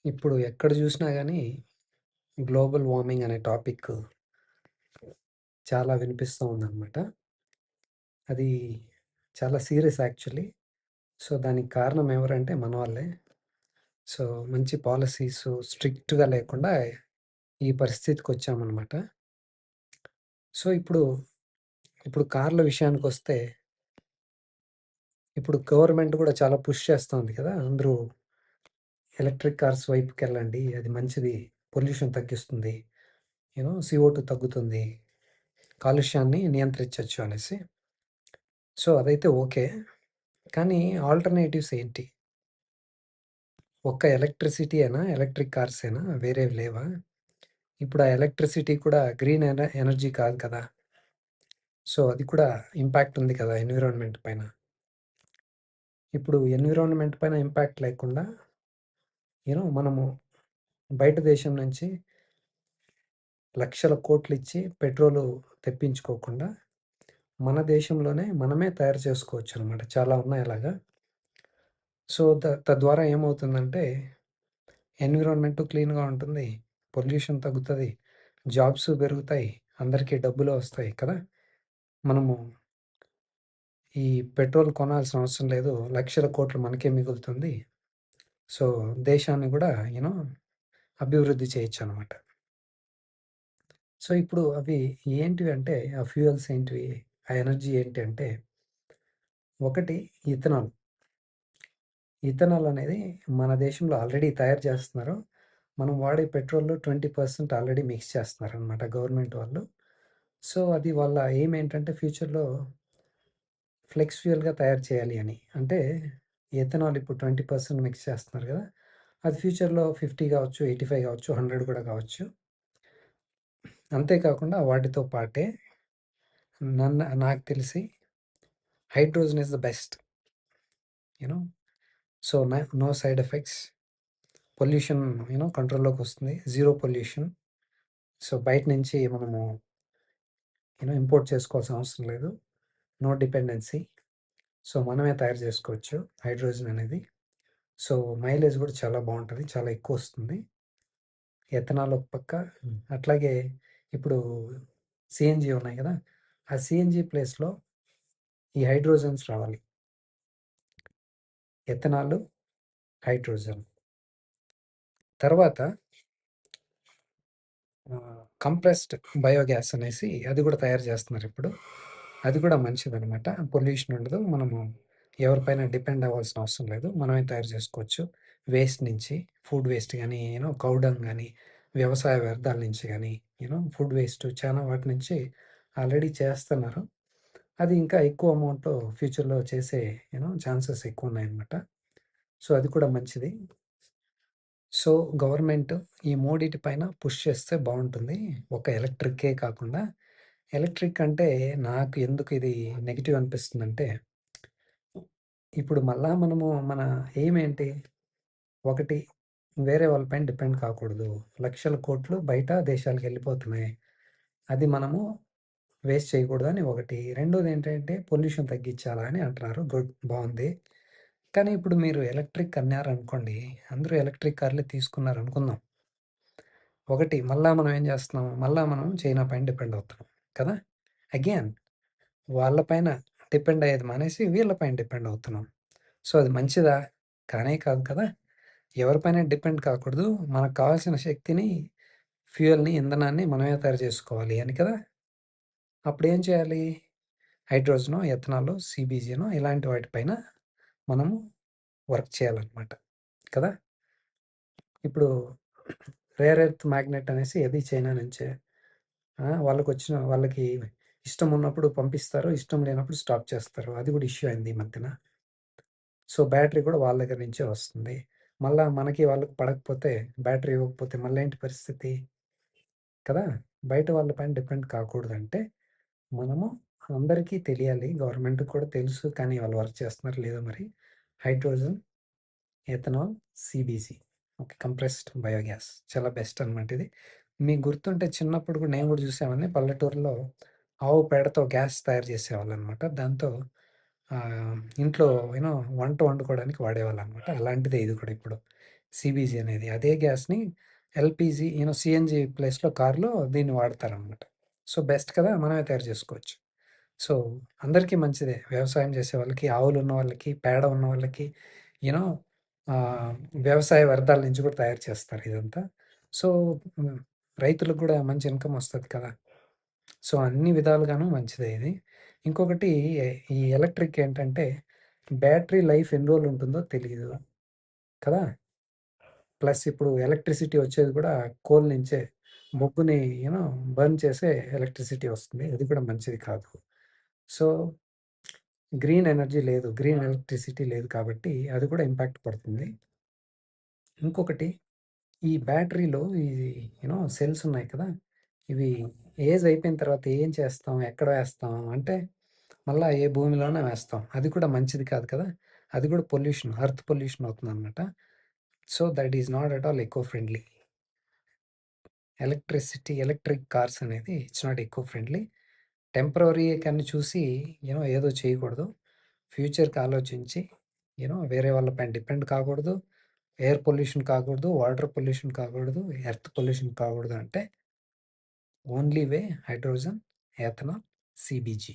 ఇప్పుడు ఎక్కడ జూసినా గానీ, గ్లోబల్ వార్మింగ్ అనే టాపిక్ చాలా వినిపిస్తూ ఉందనమాట. అది చాలా సీరియస్ యాక్చువల్లీ. సో, దానికి కారణం ఎవరంటే మన వాళ్ళే. సో, మంచి పాలిసీసు స్ట్రిక్ట్‌గా లేకుండా ఈ పరిస్థితికొచ్చామనమాట. సో, ఇప్పుడు కార్ల విషయానికొస్తే, ఇప్పుడు గవర్నమెంట్ గూడా చాలా పుష్ చేస్తోంది కదా! అందరూ ఎలక్ట్రిక్ కార్స్ వైపుకెళ్ళండి. అది మంచిది. పొల్యూషన్ తగ్గిస్తుంది. CO2 తగ్గుతుంది. కాలుష్యాన్ని నియంత్రించొచ్చు అనేసి. సో, అదైతే ఓకే. కానీ ఆల్టర్‌నేటివ్స్ ఏంటి? ఒక్క ఎలక్ట్రిసిటీయేనా? ఎలక్ట్రిక్ కార్సేనా? వేరేవి లేవా? ఇప్పుడు ఆ ఎలక్ట్రిసిటీ కూడా గ్రీన్ ఎనర్జీ కాదు కదా! సో, అది కూడా ఇంపాక్ట్ ఉంది కదా ఎన్విరాన్మెంట్ పైన. ఇప్పుడు ఎన్విరాన్మెంట్ పైన ఇంపాక్ట్ లేకుండా మనము బయట దేశం నుంచి లక్షల కోట్లిచ్చి పెట్రోలు తెప్పించుకోకుండా, మన దేశంలోనే మనమే తయారు చేసుకోవచ్చనమాట. చాలా ఉన్నాయి అలాగా. సో, తద్వారా ఏమవుతుందంటే ఎన్విరాన్మెంటు క్లీన్‌గా ఉంటుంది. పొల్యూషన్ తగ్గుతది. జాబ్స్ పెరుగుతాయి. అందరికీ డబ్బులు వస్తాయి కదా! మనము ఈ పెట్రోల్ కొనాల్సిన అవసరం లేదు. లక్షల కోట్లు మనకే మిగులుతుంది. సో, దేశాన్ని గూడా అభివృద్ధి చేయొచ్చనమాట. సో, ఇప్పుడు అవి ఏంటివి అంటే, ఆ ఫ్యూయల్స్ ఏంటివి? ఆ ఎనర్జీ ఏంటి అంటే, ఒకటి ఇథనాల్. ఇథనాల్ అనేది మన దేశంలో ఆల్రెడీ తయారు చేస్తున్నారు. మనం వాడే పెట్రోల్‌లో 20% ఆల్రెడీ మిక్స్ చేస్తున్నారనమాట గవర్నమెంట్ వాళ్ళు. సో, అది వాళ్ళ ఎయిమ్ ఏంటంటే ఫ్యూచర్‌లో ఫ్లెక్స్ ఫ్యూయల్‌గా తయారు చేయాలి అని. అంటే ఎథనాల్ ఇప్పుడు 20% మిక్స్ చేస్తున్నారు గదా! అది ఫ్యూచర్‌లో 50 గావచ్చు, 85 గావచ్చు, 100 కూడా కావచ్చు. అంతే కాకుండా వాటితో పాటే నాకు తెలిసి hydrogen is the best. You know. So, no side effects. Pollution కంట్రోల్‌లోకొస్తుంది. Zero pollution. సో, బయట నుంచి మనము ఇంపోర్ట్ చేసుకోవాల్సిన అవసరం లేదు. No dependency. సో, మనమే తయారు చేసుకోవచ్చు హైడ్రోజన్ అనేది. సో, మైలేజ్ గూడా చాలా బావుంటది. చాలా ఎక్కువొస్తుంది. ఎథనాల్ ఒక పక్క. అట్లాగే ఇప్పుడు సీఎన్‌జీ ఉన్నాయి గదా! ఆ సీఎన్‌జీ ప్లేస్‌లో ఈ హైడ్రోజన్స్ రావాలి. ఎథనాలు, హైడ్రోజన్. తర్వాత కంప్రెస్డ్ బయోగ్యాస్ అనేసి అది గూడా తయారు జేస్తున్నారిప్పుడు. అది కూడా మంచిదనమాట. పొల్యూషన్ ఉండదు. మనము ఎవరిపైన డిపెండ్ అవ్వాల్సిన అవసరం లేదు. మనమే తయారు చేసుకోవచ్చు. వేస్ట్ నుంచి ఫుడ్ వేస్ట్ గానీ, కౌ డంగ్ గానీ, వ్యవసాయ వ్యర్థాల నుంచి గానీ, ఫుడ్ వేస్ట్ చాలా వాటి నుంచి ఆల్రెడీ చేస్తున్నారు. అది ఇంకా ఎక్కువ అమౌంట్‌లో ఫ్యూచర్‌లో చేసే ఛాన్సెస్ ఎక్కువున్నాయన్నమాట. సో, అది కూడా మంచిది. సో, గవర్నమెంట్ ఈ మూడిటి పైన పుష్ చేస్తే బావుంటుంది. ఒక ఎలక్ట్రిక్కే కాకుండా ఎలక్ట్రిక్ అంటే నాకు ఎందుకు ఇది నెగెటివ్ అనిపిస్తుందంటే, ఇప్పుడు మళ్ళా మనము మన ఎయిమ్ ఏంటి? ఒకటి వేరే వాళ్ళ పైన డిపెండ్ కాకూడదు. లక్షల కోట్లు బయట దేశాలకెళ్ళిపోతున్నాయి. అది మనము వేస్ట్ చేయకూడదని ఒకటి. రెండోదేంటంటే పొల్యూషన్ తగ్గించాలా అని అంటున్నారు. గుడ్ బావుంది. కానీ ఇప్పుడు మీరు ఎలక్ట్రిక్ అన్నారనుకోండి, అందరూ ఎలక్ట్రిక్ కార్‌లే తీసుకున్నారనుకుందాం. ఒకటి మళ్ళా మనం ఏం చేస్తున్నాం? మళ్ళా మనం చైనా పైన డిపెండ్ అవుతున్నాం కదా! అగైన్ వాళ్ళ పైన డిపెండ్ అయ్యేది మానేసి వీళ్ళ పైన డిపెండ్ అవుతున్నాం. సో, అది మంచిదా? కానే కాదు కదా! ఎవరిపైన డిపెండ్ కాకూడదు. మనకు కావాల్సిన శక్తిని, ఫ్యూయల్‌ని, ఇంధనాన్ని మనమే తయారు చేసుకోవాలి అని కదా! అప్పుడేం చేయాలి? హైడ్రోజనో, ఎథనాలో, సీబీజీనో ఇలాంటి వాటి పైన మనము వర్క్ చేయాలనమాట. కదా! ఇప్పుడు రేర్ ఎర్త్ మ్యాగ్నెట్ అనేసి అది చైనా నుంచే. వాళ్ళకి ఇష్టం ఉన్నప్పుడు పంపిస్తారు. ఇష్టం లేనప్పుడు స్టాప్ చేస్తారు. అది కూడా ఇష్యూ అయింది ఈ మధ్యన. సో, బ్యాటరీ కూడా వాళ్ళ దగ్గర నుంచే వస్తుంది. మళ్ళా మనకి వాళ్ళకి పడకపోతే బ్యాటరీ ఇవ్వకపోతే మళ్ళేంటి పరిస్థితి? కదా! బయట వాళ్ళ పైన డిపెండ్ కాకూడదంటే మనము అందరికీ తెలియాలి. గవర్నమెంట్‌కి కూడా తెలుసు. కానీ వాళ్ళు వర్క్ చేస్తున్నారో లేదో మరి. Hydrogen, ethanol, CBC. Okay. Compressed biogas చాలా బెస్ట్ అనమాట ఇది. మీకు గుర్తుంటే చిన్నప్పుడు కూడా నేను కూడా చూసేవాడిని. పల్లెటూరులో ఆవు పేడతో గ్యాస్ తయారు చేసేవాళ్ళనమాట. దాంతో ఇంట్లో వంట వండుకోవడానికి వాడేవాళ్ళనమాట. అలాంటిదే ఇది కూడా ఇప్పుడు. సీబీజీ అనేది. అదే గ్యాస్‌ని ఎల్‌పీజీ సీఎన్‌జీ ప్లేస్‌లో కార్‌లో దీన్ని వాడతారనమాట. సో, బెస్ట్ కదా! మనమే తయారు చేసుకోవచ్చు. సో, అందరికీ మంచిదే. వ్యవసాయం చేసే వాళ్ళకి, ఆవులున్న వాళ్ళకి, పేడ ఉన్న వాళ్ళకి, యూ నో ఆహ్, వ్యవసాయ వ్యర్థాల నుంచి కూడా తయారు చేస్తారు ఇదంతా. సో, హ్మ్. రైతులకు గూడా మంచి ఇన్‌కమ్ ఒస్తది కదా! సో, అన్ని విధాలుగాను మంచిదే ఇది. ఇంకొకటి ఈ ఎలక్ట్రిక్ ఏంటంటే, బ్యాటరీ లైఫ్ ఎన్ని రోజులుంటుందో తెలీదు కదా! ప్లస్ ఇప్పుడు ఎలక్ట్రిసిటీ వచ్చేది కూడా కోల్ నుంచే. బొగ్గుని యూ నో బర్న్ చేసే ఎలక్ట్రిసిటీ వస్తుంది. అది కూడా మంచిది కాదు. సో, గ్రీన్ ఎనర్జీ లేదు. గ్రీన్ ఎలక్ట్రిసిటీ లేదు కాబట్టి అది కూడా ఇంపాక్ట్ పడుతుంది. ఇంకొకటి ఈ బ్యాటరీలో సెల్స్ ఉన్నాయి కదా! ఇవి ఏజ్ అయిపోయిన తర్వాత ఏం చేస్తాం? ఎక్కడ వేస్తాం? అంటే మళ్ళా ఏ భూమిలోనే వేస్తాం. అది కూడా మంచిది కాదు కదా! అది కూడా పొల్యూషన్, ఎర్త్ పొల్యూషన్ అవుతుందనమాట. So, that is not at all eco friendly. Electric cars అనేది it's not eco friendly. Temporary కని చూసి ఏదో చేయకూడదు. ఫ్యూచర్‌కి ఆలోచించి వేరే వాళ్ళ పైన డిపెండ్ కాకూడదు. ఎయిర్ పొల్యూషన్ కాకూడదు. వాటర్ పొల్యూషన్ కాకూడదు. ఎర్త్ పొల్యూషన్ కాకూడదు అంటే only way hydrogen, ethanol, CBG.